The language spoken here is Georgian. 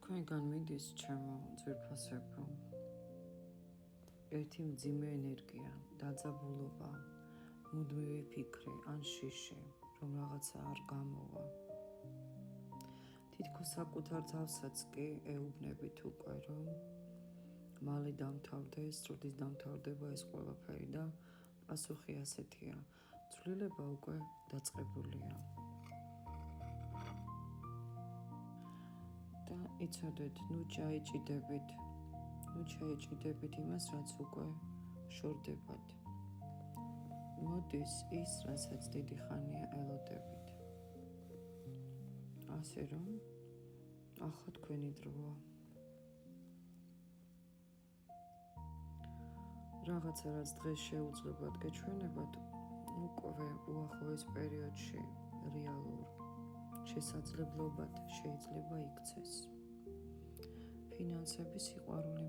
თქვენგან მიდის ჩემო ძვირფასებო ერთი მძიმე ენერგია, დაძაბულობა, მუდმივი ფიქრი ან შიში, რომ რაღაცა არ გამოვა. თითქოს საკუთარ თავსაც კი ეუბნებით უკვე, რომ მალე დამთავრდეს, როდის დამთავრდება ეს ყველაფერი და პასუხი ასეთია, ცვლილება უკვე დაწყებულია. და იცოდეთ, ნუ ჩაეჭიდებით იმას, რაც უკვე შორდებათ. მოდის ის, რასაც დიდი ხანია ელოდებით. ასე რომ, ახლა თქვენი დროა. რაღაცა, რაც დღეს შეუძლებათ გეჩვენებათ, უკვე უახლოეს პერიოდში რეალურ შესაძლებლობად შეიძლება იქცეს. ფინანსების სიყვარული